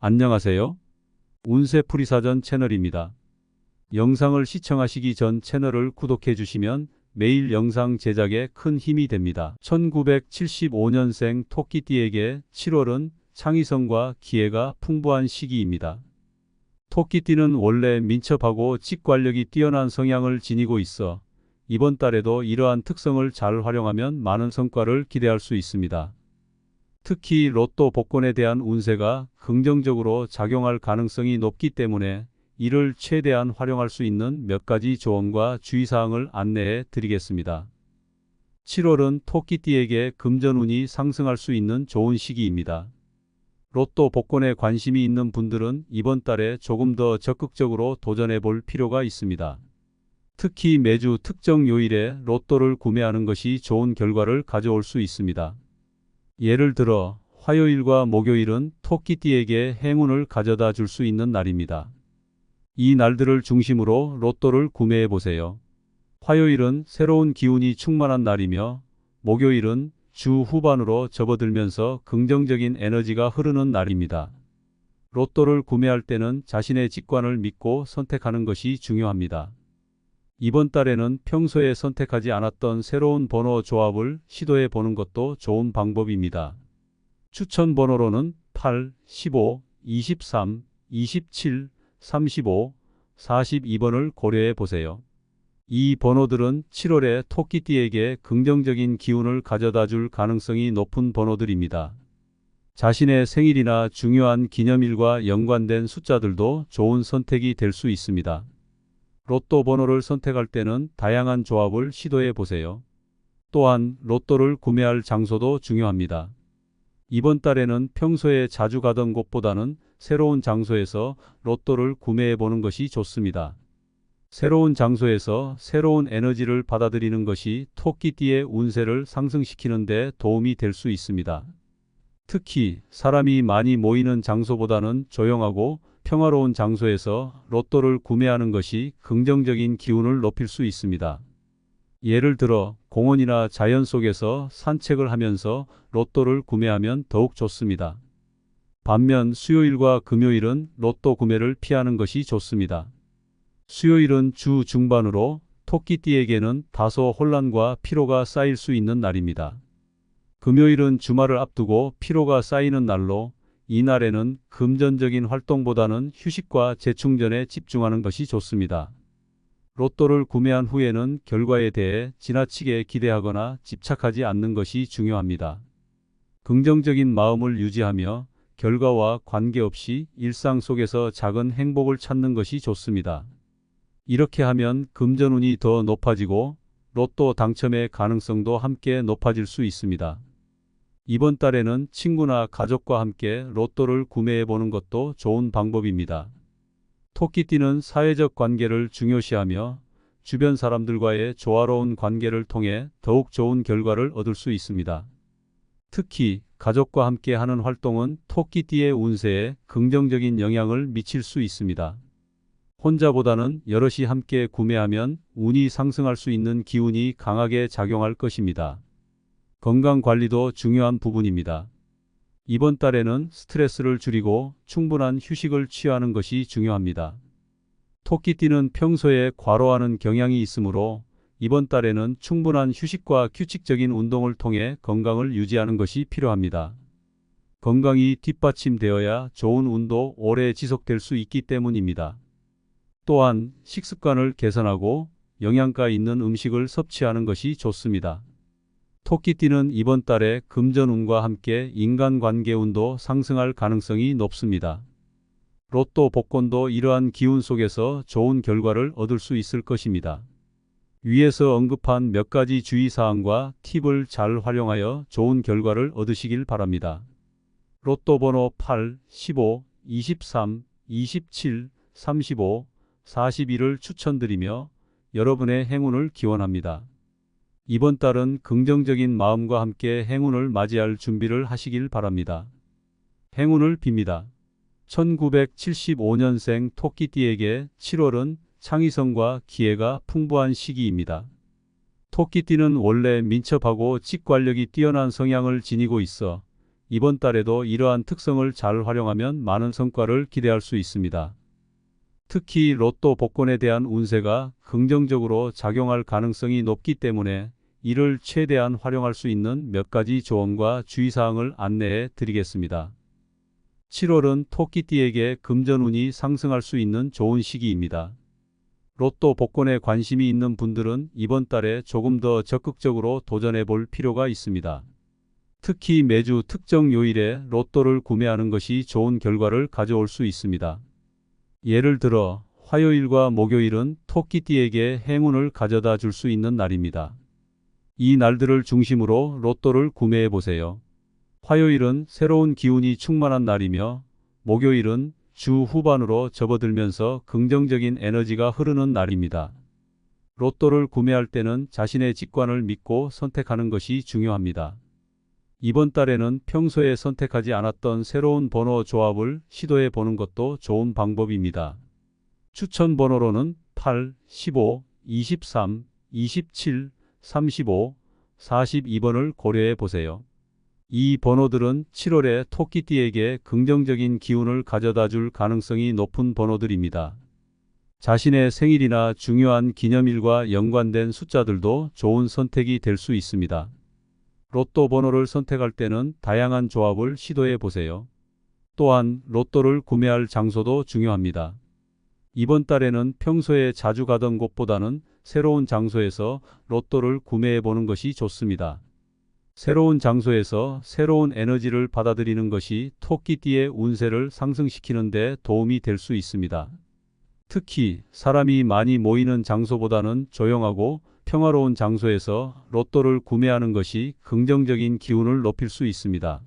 안녕하세요. 운세풀이사전 채널입니다. 영상을 시청하시기 전 채널을 구독해 주시면 매일 영상 제작에 큰 힘이 됩니다. 1975년생 토끼띠에게 7월은 창의성과 기회가 풍부한 시기입니다. 토끼띠는 원래 민첩하고 직관력이 뛰어난 성향을 지니고 있어 이번 달에도 이러한 특성을 잘 활용하면 많은 성과를 기대할 수 있습니다. 특히 로또 복권에 대한 운세가 긍정적으로 작용할 가능성이 높기 때문에 이를 최대한 활용할 수 있는 몇 가지 조언과 주의사항을 안내해 드리겠습니다. 7월은 토끼띠에게 금전운이 상승할 수 있는 좋은 시기입니다. 로또 복권에 관심이 있는 분들은 이번 달에 조금 더 적극적으로 도전해 볼 필요가 있습니다. 특히 매주 특정 요일에 로또를 구매하는 것이 좋은 결과를 가져올 수 있습니다. 예를 들어 화요일과 목요일은 토끼띠에게 행운을 가져다 줄 수 있는 날입니다. 이 날들을 중심으로 로또를 구매해 보세요. 화요일은 새로운 기운이 충만한 날이며 목요일은 주 후반으로 접어들면서 긍정적인 에너지가 흐르는 날입니다. 로또를 구매할 때는 자신의 직관을 믿고 선택하는 것이 중요합니다. 이번 달에는 평소에 선택하지 않았던 새로운 번호 조합을 시도해 보는 것도 좋은 방법입니다. 추천 번호로는 8, 15, 23, 27, 35, 42번을 고려해 보세요. 이 번호들은 7월에 토끼띠에게 긍정적인 기운을 가져다 줄 가능성이 높은 번호들입니다. 자신의 생일이나 중요한 기념일과 연관된 숫자들도 좋은 선택이 될 수 있습니다. 로또 번호를 선택할 때는 다양한 조합을 시도해 보세요. 또한 로또를 구매할 장소도 중요합니다. 이번 달에는 평소에 자주 가던 곳보다는 새로운 장소에서 로또를 구매해 보는 것이 좋습니다. 새로운 장소에서 새로운 에너지를 받아들이는 것이 토끼띠의 운세를 상승시키는 데 도움이 될 수 있습니다. 특히 사람이 많이 모이는 장소보다는 조용하고 평화로운 장소에서 로또를 구매하는 것이 긍정적인 기운을 높일 수 있습니다. 예를 들어 공원이나 자연 속에서 산책을 하면서 로또를 구매하면 더욱 좋습니다. 반면 수요일과 금요일은 로또 구매를 피하는 것이 좋습니다. 수요일은 주 중반으로 토끼띠에게는 다소 혼란과 피로가 쌓일 수 있는 날입니다. 금요일은 주말을 앞두고 피로가 쌓이는 날로 이날에는 금전적인 활동보다는 휴식과 재충전에 집중하는 것이 좋습니다. 로또를 구매한 후에는 결과에 대해 지나치게 기대하거나 집착하지 않는 것이 중요합니다. 긍정적인 마음을 유지하며 결과와 관계없이 일상 속에서 작은 행복을 찾는 것이 좋습니다. 이렇게 하면 금전운이 더 높아지고 로또 당첨의 가능성도 함께 높아질 수 있습니다. 이번 달에는 친구나 가족과 함께 로또를 구매해 보는 것도 좋은 방법입니다. 토끼띠는 사회적 관계를 중요시하며 주변 사람들과의 조화로운 관계를 통해 더욱 좋은 결과를 얻을 수 있습니다. 특히 가족과 함께 하는 활동은 토끼띠의 운세에 긍정적인 영향을 미칠 수 있습니다. 혼자보다는 여럿이 함께 구매하면 운이 상승할 수 있는 기운이 강하게 작용할 것입니다. 건강 관리도 중요한 부분입니다. 이번 달에는 스트레스를 줄이고 충분한 휴식을 취하는 것이 중요합니다. 토끼띠는 평소에 과로하는 경향이 있으므로 이번 달에는 충분한 휴식과 규칙적인 운동을 통해 건강을 유지하는 것이 필요합니다. 건강이 뒷받침되어야 좋은 운도 오래 지속될 수 있기 때문입니다. 또한 식습관을 개선하고 영양가 있는 음식을 섭취하는 것이 좋습니다. 토끼띠는 이번 달에 금전운과 함께 인간관계운도 상승할 가능성이 높습니다. 로또 복권도 이러한 기운 속에서 좋은 결과를 얻을 수 있을 것입니다. 위에서 언급한 몇 가지 주의사항과 팁을 잘 활용하여 좋은 결과를 얻으시길 바랍니다. 로또 번호 8, 15, 23, 27, 35, 42를 추천드리며 여러분의 행운을 기원합니다. 이번 달은 긍정적인 마음과 함께 행운을 맞이할 준비를 하시길 바랍니다. 행운을 빕니다. 1975년생 토끼띠에게 7월은 창의성과 기회가 풍부한 시기입니다. 토끼띠는 원래 민첩하고 직관력이 뛰어난 성향을 지니고 있어 이번 달에도 이러한 특성을 잘 활용하면 많은 성과를 기대할 수 있습니다. 특히 로또 복권에 대한 운세가 긍정적으로 작용할 가능성이 높기 때문에 이를 최대한 활용할 수 있는 몇 가지 조언과 주의사항을 안내해 드리겠습니다. 7월은 토끼띠에게 금전운이 상승할 수 있는 좋은 시기입니다. 로또 복권에 관심이 있는 분들은 이번 달에 조금 더 적극적으로 도전해 볼 필요가 있습니다. 특히 매주 특정 요일에 로또를 구매하는 것이 좋은 결과를 가져올 수 있습니다. 예를 들어 화요일과 목요일은 토끼띠에게 행운을 가져다 줄 수 있는 날입니다. 이 날들을 중심으로 로또를 구매해 보세요. 화요일은 새로운 기운이 충만한 날이며 목요일은 주 후반으로 접어들면서 긍정적인 에너지가 흐르는 날입니다. 로또를 구매할 때는 자신의 직관을 믿고 선택하는 것이 중요합니다. 이번 달에는 평소에 선택하지 않았던 새로운 번호 조합을 시도해 보는 것도 좋은 방법입니다. 추천 번호로는 8, 15, 23, 27, 35, 42번을 고려해 보세요. 이 번호들은 7월에 토끼띠에게 긍정적인 기운을 가져다 줄 가능성이 높은 번호들입니다. 자신의 생일이나 중요한 기념일과 연관된 숫자들도 좋은 선택이 될 수 있습니다. 로또 번호를 선택할 때는 다양한 조합을 시도해 보세요. 또한 로또를 구매할 장소도 중요합니다. 이번 달에는 평소에 자주 가던 곳보다는 새로운 장소에서 로또를 구매해 보는 것이 좋습니다. 새로운 장소에서 새로운 에너지를 받아들이는 것이 토끼띠의 운세를 상승시키는 데 도움이 될 수 있습니다. 특히 사람이 많이 모이는 장소보다는 조용하고 평화로운 장소에서 로또를 구매하는 것이 긍정적인 기운을 높일 수 있습니다.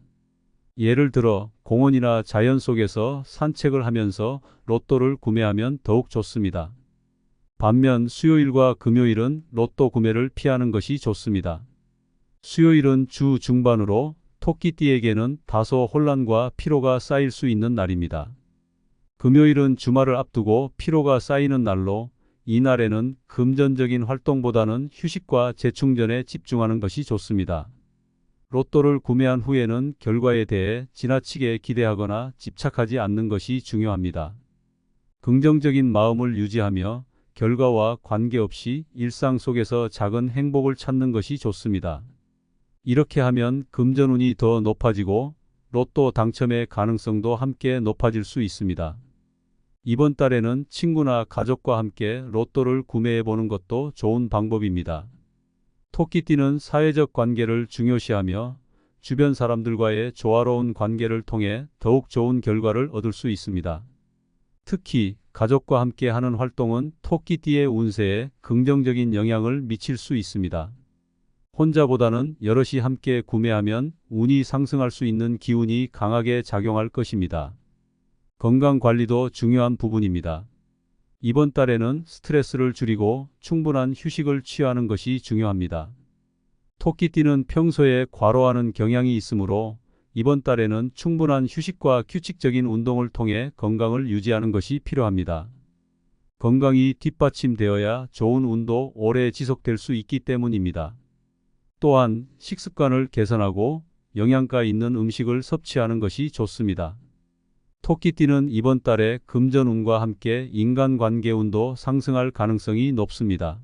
예를 들어 공원이나 자연 속에서 산책을 하면서 로또를 구매하면 더욱 좋습니다. 반면 수요일과 금요일은 로또 구매를 피하는 것이 좋습니다. 수요일은 주 중반으로 토끼띠에게는 다소 혼란과 피로가 쌓일 수 있는 날입니다. 금요일은 주말을 앞두고 피로가 쌓이는 날로 이날에는 금전적인 활동보다는 휴식과 재충전에 집중하는 것이 좋습니다. 로또를 구매한 후에는 결과에 대해 지나치게 기대하거나 집착하지 않는 것이 중요합니다. 긍정적인 마음을 유지하며 결과와 관계없이 일상 속에서 작은 행복을 찾는 것이 좋습니다. 이렇게 하면 금전운이 더 높아지고 로또 당첨의 가능성도 함께 높아질 수 있습니다. 이번 달에는 친구나 가족과 함께 로또를 구매해 보는 것도 좋은 방법입니다. 토끼띠는 사회적 관계를 중요시하며 주변 사람들과의 조화로운 관계를 통해 더욱 좋은 결과를 얻을 수 있습니다. 특히 가족과 함께 하는 활동은 토끼띠의 운세에 긍정적인 영향을 미칠 수 있습니다. 혼자보다는 여럿이 함께 구매하면 운이 상승할 수 있는 기운이 강하게 작용할 것입니다. 건강 관리도 중요한 부분입니다. 이번 달에는 스트레스를 줄이고 충분한 휴식을 취하는 것이 중요합니다. 토끼띠는 평소에 과로하는 경향이 있으므로 이번 달에는 충분한 휴식과 규칙적인 운동을 통해 건강을 유지하는 것이 필요합니다. 건강이 뒷받침되어야 좋은 운도 오래 지속될 수 있기 때문입니다. 또한 식습관을 개선하고 영양가 있는 음식을 섭취하는 것이 좋습니다. 토끼띠는 이번 달에 금전운과 함께 인간관계운도 상승할 가능성이 높습니다.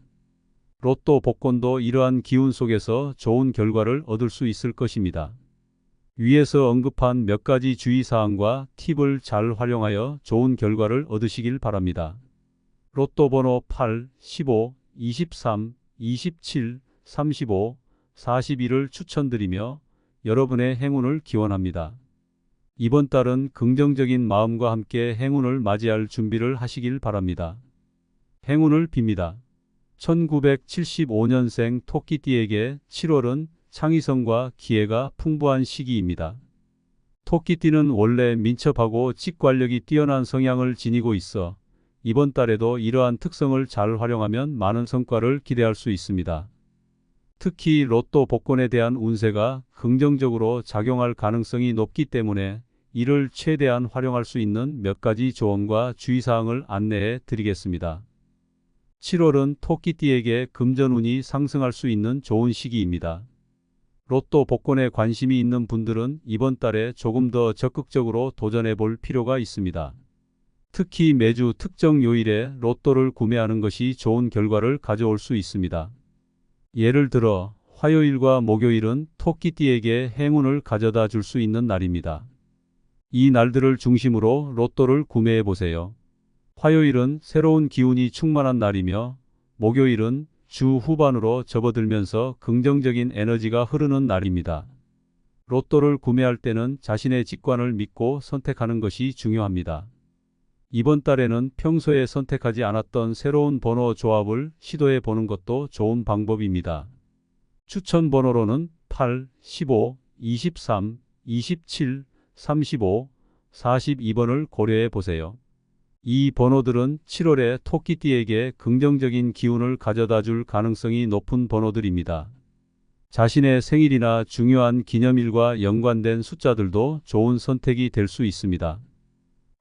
로또 복권도 이러한 기운 속에서 좋은 결과를 얻을 수 있을 것입니다. 위에서 언급한 몇 가지 주의사항과 팁을 잘 활용하여 좋은 결과를 얻으시길 바랍니다. 로또 번호 8, 15, 23, 27, 35, 42를 추천드리며 여러분의 행운을 기원합니다. 이번 달은 긍정적인 마음과 함께 행운을 맞이할 준비를 하시길 바랍니다. 행운을 빕니다. 1975년생 토끼띠에게 7월은 창의성과 기회가 풍부한 시기입니다. 토끼띠는 원래 민첩하고 직관력이 뛰어난 성향을 지니고 있어 이번 달에도 이러한 특성을 잘 활용하면 많은 성과를 기대할 수 있습니다. 특히 로또 복권에 대한 운세가 긍정적으로 작용할 가능성이 높기 때문에 이를 최대한 활용할 수 있는 몇 가지 조언과 주의사항을 안내해 드리겠습니다. 7월은 토끼띠에게 금전운이 상승할 수 있는 좋은 시기입니다. 로또 복권에 관심이 있는 분들은 이번 달에 조금 더 적극적으로 도전해 볼 필요가 있습니다. 특히 매주 특정 요일에 로또를 구매하는 것이 좋은 결과를 가져올 수 있습니다. 예를 들어 화요일과 목요일은 토끼띠에게 행운을 가져다 줄 수 있는 날입니다. 이 날들을 중심으로 로또를 구매해 보세요. 화요일은 새로운 기운이 충만한 날이며 목요일은 주 후반으로 접어들면서 긍정적인 에너지가 흐르는 날입니다. 로또를 구매할 때는 자신의 직관을 믿고 선택하는 것이 중요합니다. 이번 달에는 평소에 선택하지 않았던 새로운 번호 조합을 시도해 보는 것도 좋은 방법입니다. 추천 번호로는 8, 15, 23, 27, 35, 42번을 고려해 보세요. 이 번호들은 7월에 토끼띠에게 긍정적인 기운을 가져다 줄 가능성이 높은 번호들입니다. 자신의 생일이나 중요한 기념일과 연관된 숫자들도 좋은 선택이 될 수 있습니다.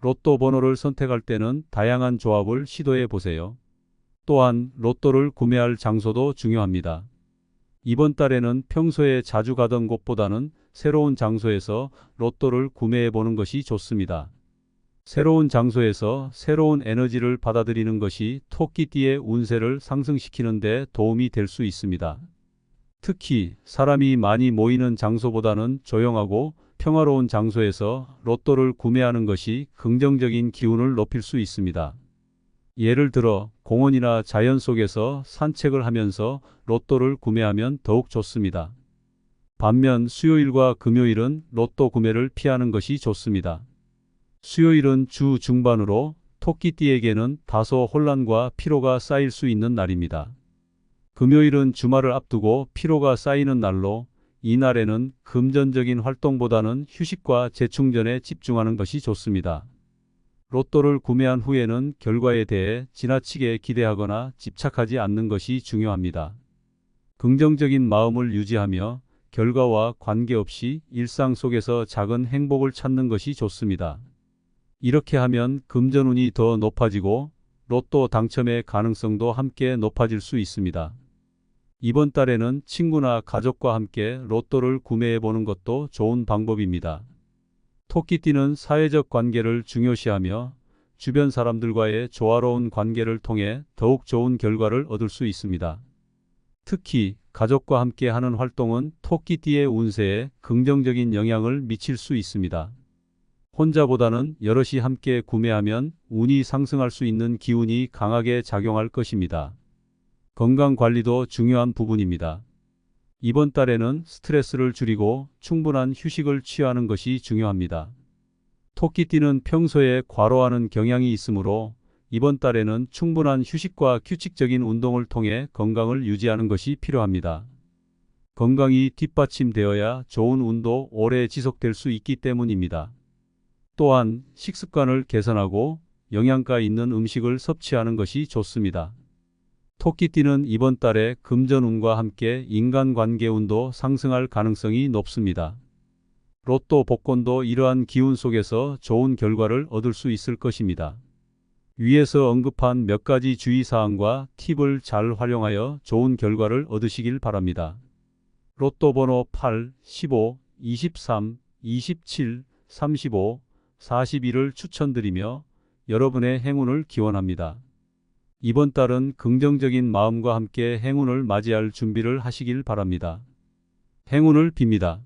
로또 번호를 선택할 때는 다양한 조합을 시도해 보세요. 또한 로또를 구매할 장소도 중요합니다. 이번 달에는 평소에 자주 가던 곳보다는 새로운 장소에서 로또를 구매해 보는 것이 좋습니다. 새로운 장소에서 새로운 에너지를 받아들이는 것이 토끼띠의 운세를 상승시키는 데 도움이 될 수 있습니다. 특히 사람이 많이 모이는 장소보다는 조용하고 평화로운 장소에서 로또를 구매하는 것이 긍정적인 기운을 높일 수 있습니다. 예를 들어 공원이나 자연 속에서 산책을 하면서 로또를 구매하면 더욱 좋습니다. 반면 수요일과 금요일은 로또 구매를 피하는 것이 좋습니다. 수요일은 주 중반으로 토끼띠에게는 다소 혼란과 피로가 쌓일 수 있는 날입니다. 금요일은 주말을 앞두고 피로가 쌓이는 날로 이 날에는 금전적인 활동보다는 휴식과 재충전에 집중하는 것이 좋습니다. 로또를 구매한 후에는 결과에 대해 지나치게 기대하거나 집착하지 않는 것이 중요합니다. 긍정적인 마음을 유지하며 결과와 관계없이 일상 속에서 작은 행복을 찾는 것이 좋습니다. 이렇게 하면 금전운이 더 높아지고 로또 당첨의 가능성도 함께 높아질 수 있습니다. 이번 달에는 친구나 가족과 함께 로또를 구매해 보는 것도 좋은 방법입니다. 토끼띠는 사회적 관계를 중요시하며 주변 사람들과의 조화로운 관계를 통해 더욱 좋은 결과를 얻을 수 있습니다. 특히 가족과 함께 하는 활동은 토끼띠의 운세에 긍정적인 영향을 미칠 수 있습니다. 혼자보다는 여럿이 함께 구매하면 운이 상승할 수 있는 기운이 강하게 작용할 것입니다. 건강 관리도 중요한 부분입니다. 이번 달에는 스트레스를 줄이고 충분한 휴식을 취하는 것이 중요합니다. 토끼띠는 평소에 과로하는 경향이 있으므로 이번 달에는 충분한 휴식과 규칙적인 운동을 통해 건강을 유지하는 것이 필요합니다. 건강이 뒷받침되어야 좋은 운도 오래 지속될 수 있기 때문입니다. 또한 식습관을 개선하고 영양가 있는 음식을 섭취하는 것이 좋습니다. 토끼띠는 이번 달에 금전운과 함께 인간관계운도 상승할 가능성이 높습니다. 로또 복권도 이러한 기운 속에서 좋은 결과를 얻을 수 있을 것입니다. 위에서 언급한 몇 가지 주의사항과 팁을 잘 활용하여 좋은 결과를 얻으시길 바랍니다. 로또 번호 8, 15, 23, 27, 35, 42를 추천드리며 여러분의 행운을 기원합니다. 이번 달은 긍정적인 마음과 함께 행운을 맞이할 준비를 하시길 바랍니다. 행운을 빕니다.